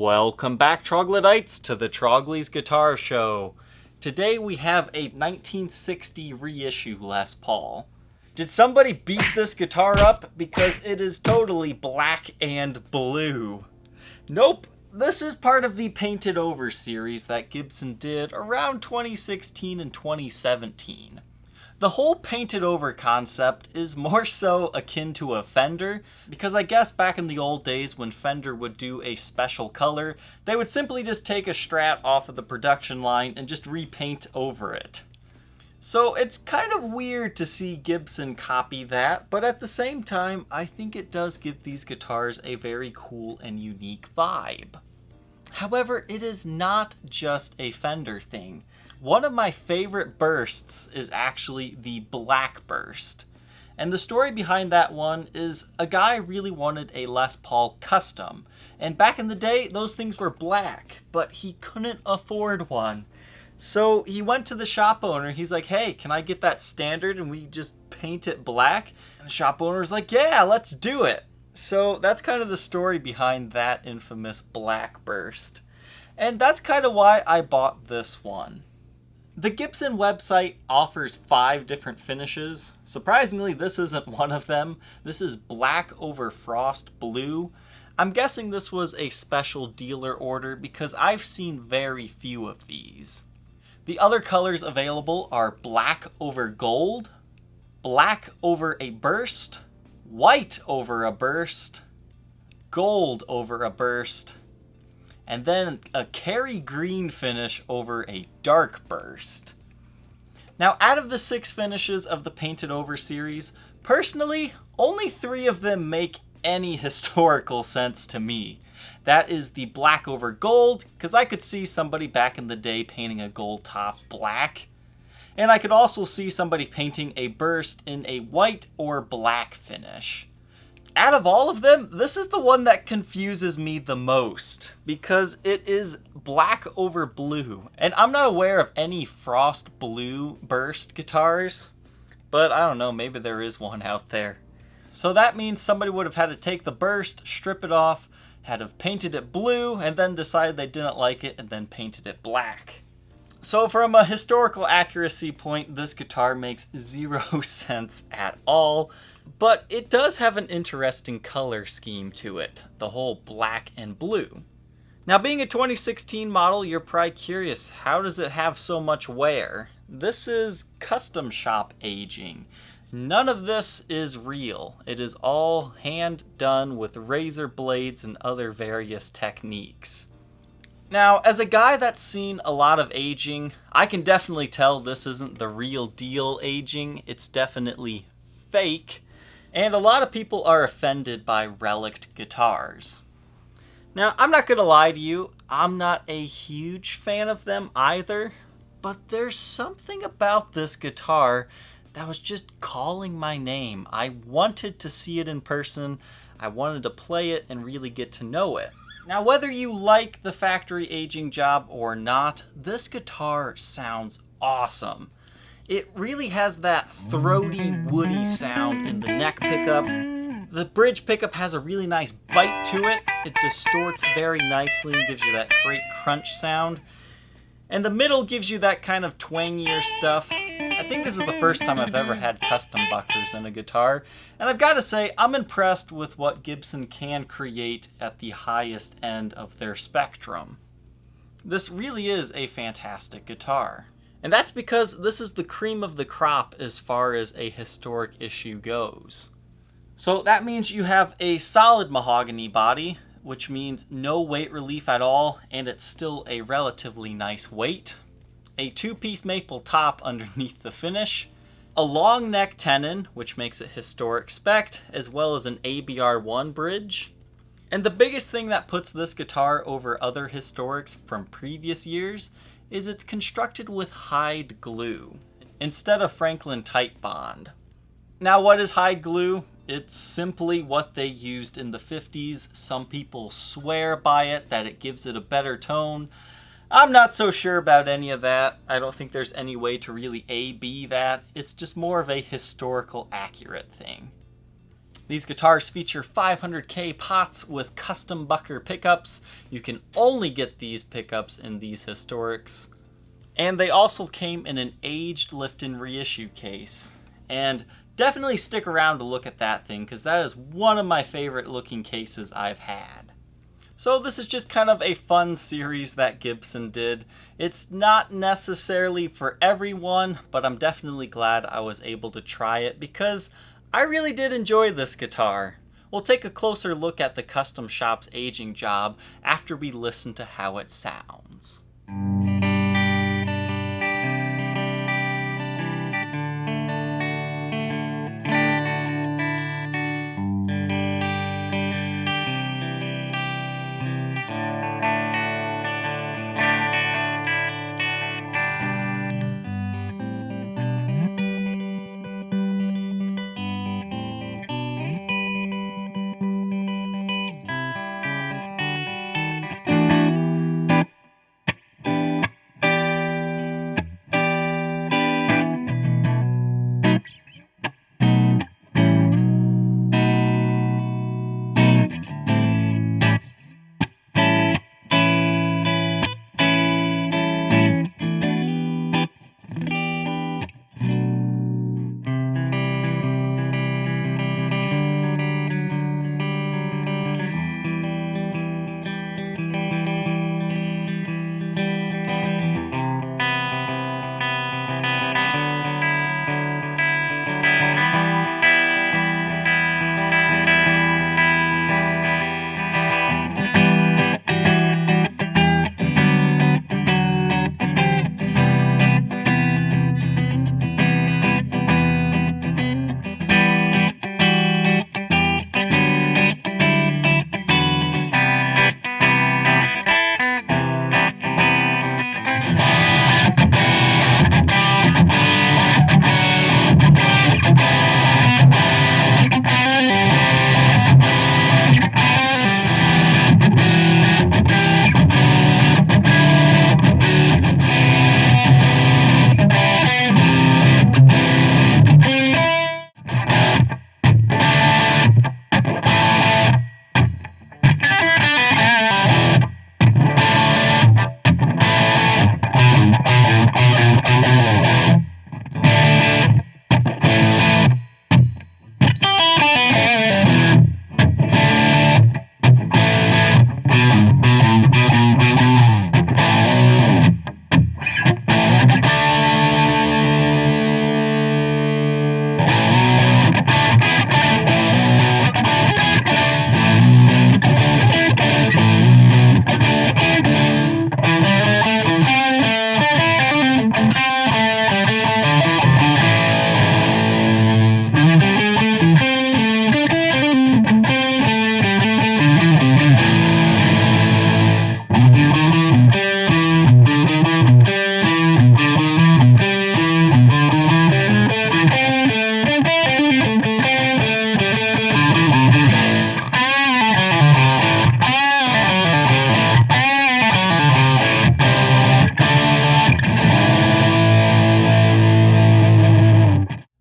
Welcome back, troglodytes, to the Trogly's Guitar Show. Today we have a 1960 reissue Les Paul. Did somebody beat this guitar up because it is totally black and blue? Nope, this is part of the Painted Over series that Gibson did around 2016 and 2017. The whole painted over concept is more so akin to a Fender, because I guess back in the old days when Fender would do a special color, they would simply just take a Strat off of the production line and just repaint over it. So it's kind of weird to see Gibson copy that, but at the same time, I think it does give these guitars a very cool and unique vibe. However, it is not just a Fender thing. One of my favorite bursts is actually the Blackburst. And the story behind that one is a guy really wanted a Les Paul custom. And back in the day, those things were black, but he couldn't afford one. So he went to the shop owner. He's like, hey, can I get that standard and we just paint it black? And the shop owner's like, yeah, let's do it. So that's kind of the story behind that infamous Blackburst. And that's kind of why I bought this one. The Gibson website offers 5 different finishes. Surprisingly, this isn't one of them. This is black over frost blue. I'm guessing this was a special dealer order because I've seen very few of these. The other colors available are black over gold, black over a burst, white over a burst, gold over a burst, and then a Kerry Green finish over a dark burst. Now, out of the 6 finishes of the Painted Over series, personally, only 3 of them make any historical sense to me. That is the black over gold, because I could see somebody back in the day painting a gold top black. And I could also see somebody painting a burst in a white or black finish. Out of all of them, this is the one that confuses me the most, because it is black over blue. And I'm not aware of any frost blue burst guitars, but I don't know, maybe there is one out there. So that means somebody would have had to take the burst, strip it off, had to have painted it blue, and then decided they didn't like it and then painted it black. So from a historical accuracy point, this guitar makes 0 sense at all. But it does have an interesting color scheme to it, the whole black and blue. Now, being a 2016 model, you're probably curious, how does it have so much wear? This is custom shop aging. None of this is real. It is all hand done with razor blades and other various techniques. Now, as a guy that's seen a lot of aging, I can definitely tell this isn't the real deal aging. It's definitely fake. And a lot of people are offended by relict guitars. Now, I'm not going to lie to you, I'm not a huge fan of them either, but there's something about this guitar that was just calling my name. I wanted to see it in person, I wanted to play it and really get to know it. Now, whether you like the factory aging job or not, this guitar sounds awesome. It really has that throaty, woody sound in the neck pickup. The bridge pickup has a really nice bite to it. It distorts very nicely and gives you that great crunch sound. And the middle gives you that kind of twangier stuff. I think this is the first time I've ever had custom buckers in a guitar. And I've got to say, I'm impressed with what Gibson can create at the highest end of their spectrum. This really is a fantastic guitar. And that's because this is the cream of the crop as far as a historic issue goes. So that means you have a solid mahogany body, which means no weight relief at all, and it's still a relatively nice weight. A 2-piece maple top underneath the finish. A long neck tenon, which makes it historic spec, as well as an ABR1 bridge. And the biggest thing that puts this guitar over other historics from previous years is it's constructed with hide glue instead of Franklin tight bond. Now, what is hide glue? It's simply what they used in the 50s. Some people swear by it, that it gives it a better tone. I'm not so sure about any of that. I don't think there's any way to really A-B that. It's just more of a historical accurate thing. These guitars feature 500K pots with custom Bucker pickups. You can only get these pickups in these historics. And they also came in an aged Lifton reissue case. And definitely stick around to look at that thing, because that is one of my favorite looking cases I've had. So this is just kind of a fun series that Gibson did. It's not necessarily for everyone, but I'm definitely glad I was able to try it because I really did enjoy this guitar. We'll take a closer look at the custom shop's aging job after we listen to how it sounds.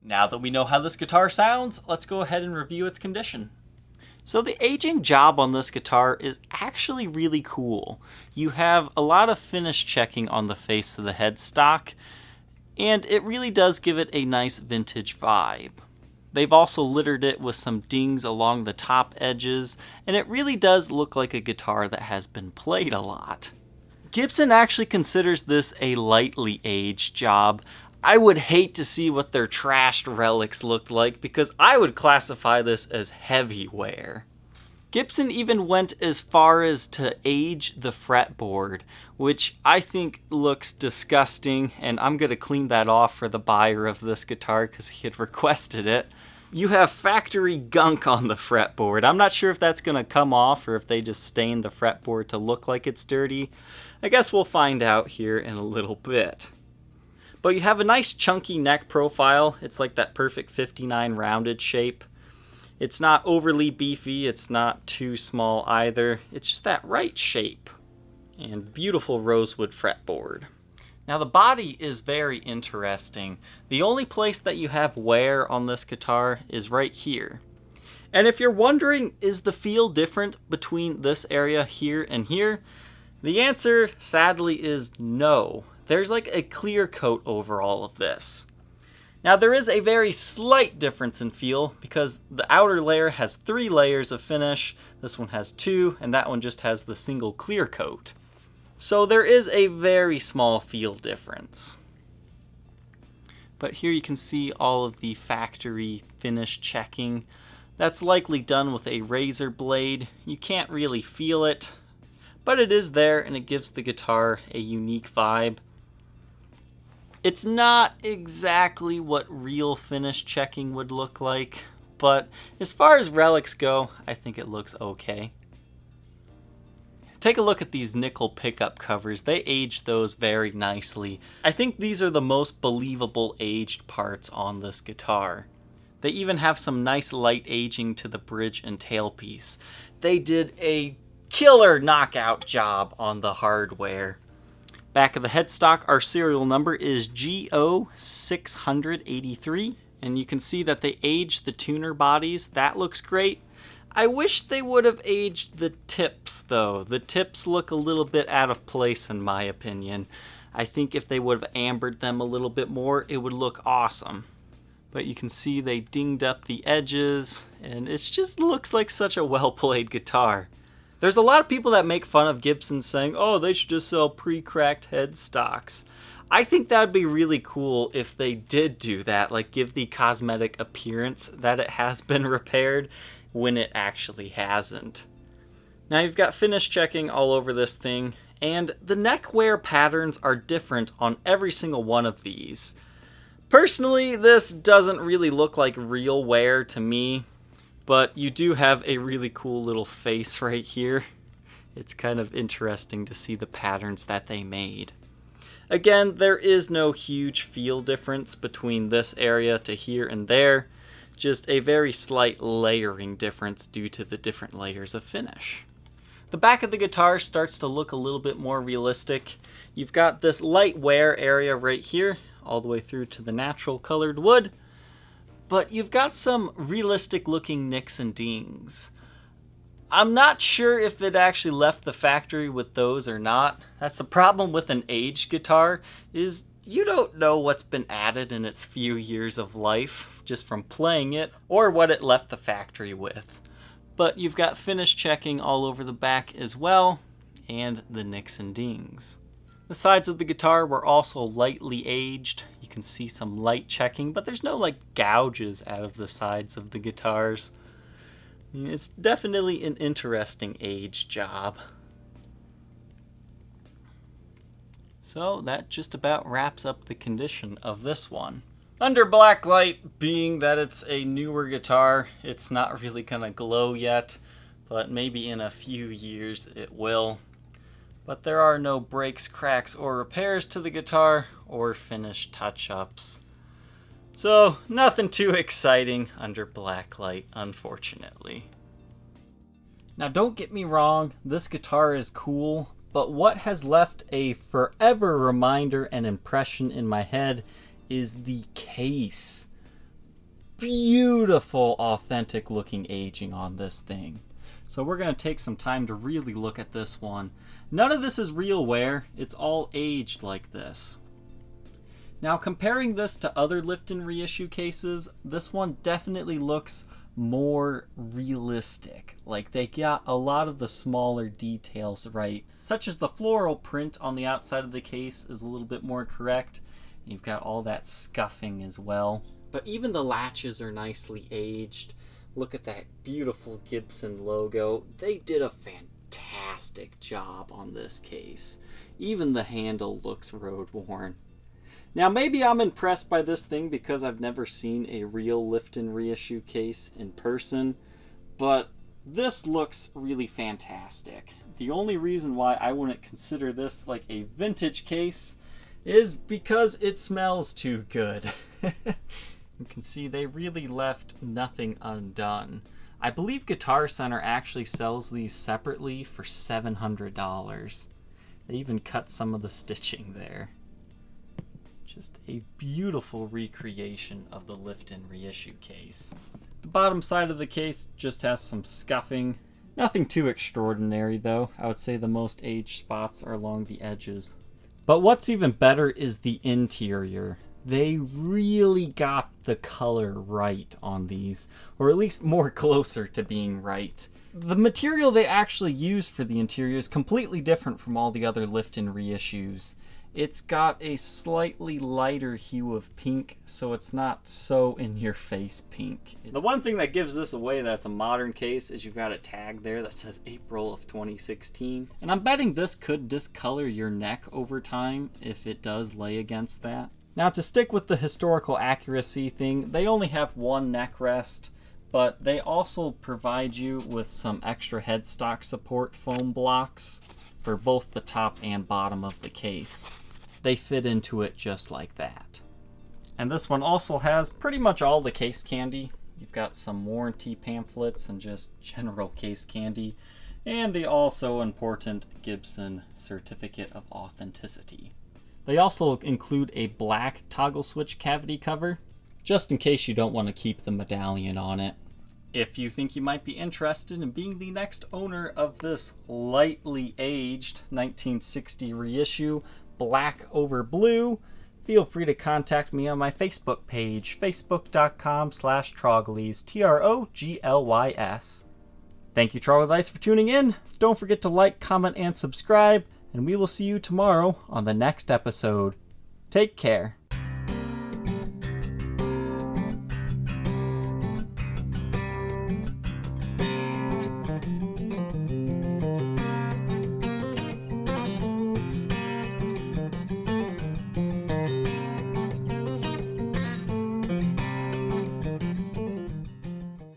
Now that we know how this guitar sounds, let's go ahead and review its condition. So the aging job on this guitar is actually really cool. You have a lot of finish checking on the face of the headstock, and it really does give it a nice vintage vibe. They've also littered it with some dings along the top edges, and it really does look like a guitar that has been played a lot. Gibson actually considers this a lightly aged job. I would hate to see what their trashed relics looked like because I would classify this as heavy wear. Gibson even went as far as to age the fretboard, which I think looks disgusting, and I'm going to clean that off for the buyer of this guitar because he had requested it. You have factory gunk on the fretboard. I'm not sure if that's going to come off or if they just stained the fretboard to look like it's dirty. I guess we'll find out here in a little bit. But you have a nice chunky neck profile. It's like that perfect 59 rounded shape. It's not overly beefy, it's not too small either. It's just that right shape. And beautiful rosewood fretboard. Now the body is very interesting. The only place that you have wear on this guitar is right here. And if you're wondering, is the feel different between this area here and here? The answer, sadly, is no. There's like a clear coat over all of this. Now there is a very slight difference in feel because the outer layer has 3 layers of finish, this one has 2, and that one just has the single clear coat. So there is a very small feel difference. But here you can see all of the factory finish checking. That's likely done with a razor blade. You can't really feel it, but it is there and it gives the guitar a unique vibe. It's not exactly what real finish checking would look like, but as far as relics go, I think it looks okay. Take a look at these nickel pickup covers. They aged those very nicely. I think these are the most believable aged parts on this guitar. They even have some nice light aging to the bridge and tailpiece. They did a killer knockout job on the hardware. Back of the headstock, our serial number is GO683, and you can see that they aged the tuner bodies. That looks great. I wish they would have aged the tips, though. The tips look a little bit out of place, in my opinion. I think if they would have ambered them a little bit more, it would look awesome. But you can see they dinged up the edges, and it just looks like such a well-played guitar. There's a lot of people that make fun of Gibson saying, oh, they should just sell pre-cracked headstocks. I think that would be really cool if they did do that, like give the cosmetic appearance that it has been repaired when it actually hasn't. Now you've got finish checking all over this thing, and the neck wear patterns are different on every single one of these. Personally, this doesn't really look like real wear to me. But you do have a really cool little face right here. It's kind of interesting to see the patterns that they made. Again, there is no huge feel difference between this area to here and there. Just a very slight layering difference due to the different layers of finish. The back of the guitar starts to look a little bit more realistic. You've got this light wear area right here, all the way through to the natural colored wood. But you've got some realistic looking nicks and dings. I'm not sure if it actually left the factory with those or not. That's the problem with an aged guitar, is you don't know what's been added in its few years of life just from playing it, or what it left the factory with. But you've got finish checking all over the back as well, and the nicks and dings. The sides of the guitar were also lightly aged. You can see some light checking, but there's no like gouges out of the sides of the guitars. I mean, it's definitely an interesting age job. So that just about wraps up the condition of this one. Under blacklight, being that it's a newer guitar, it's not really gonna glow yet, but maybe in a few years it will. But there are no breaks, cracks, or repairs to the guitar, or finished touch-ups. So, nothing too exciting under blacklight, unfortunately. Now don't get me wrong, this guitar is cool, but what has left a forever reminder and impression in my head is the case. Beautiful, authentic looking aging on this thing. So we're going to take some time to really look at this one. None of this is real wear, it's all aged like this. Now comparing this to other Lifton reissue cases, this one definitely looks more realistic. Like they got a lot of the smaller details right, such as the floral print on the outside of the case is a little bit more correct. You've got all that scuffing as well. But even the latches are nicely aged. Look at that beautiful Gibson logo. They did a fantastic job on this case. Even the handle looks road worn. Now maybe I'm impressed by this thing because I've never seen a real Lifton reissue case in person, but this looks really fantastic. The only reason why I wouldn't consider this like a vintage case is because it smells too good. You can see they really left nothing undone. I believe Guitar Center actually sells these separately for $700. They even cut some of the stitching there. Just a beautiful recreation of the Lifton reissue case. The bottom side of the case just has some scuffing. Nothing too extraordinary though. I would say the most aged spots are along the edges. But what's even better is the interior. They really got the color right on these, or at least more closer to being right. The material they actually use for the interior is completely different from all the other Lifton reissues. It's got a slightly lighter hue of pink, so it's not so in-your-face pink. The one thing that gives this away that's a modern case is you've got a tag there that says April of 2016. And I'm betting this could discolor your neck over time if it does lay against that. Now, to stick with the historical accuracy thing, they only have one neck rest, but they also provide you with some extra headstock support foam blocks for both the top and bottom of the case. They fit into it just like that. And this one also has pretty much all the case candy. You've got some warranty pamphlets and just general case candy, and the also important Gibson Certificate of Authenticity. They also include a black toggle switch cavity cover, just in case you don't want to keep the medallion on it. If you think you might be interested in being the next owner of this lightly aged 1960 reissue, black over blue, feel free to contact me on my Facebook page, facebook.com/Troglys, Troglys. Thank you, Troglodytes, for tuning in. Don't forget to like, comment, and subscribe, and we will see you tomorrow on the next episode. Take care.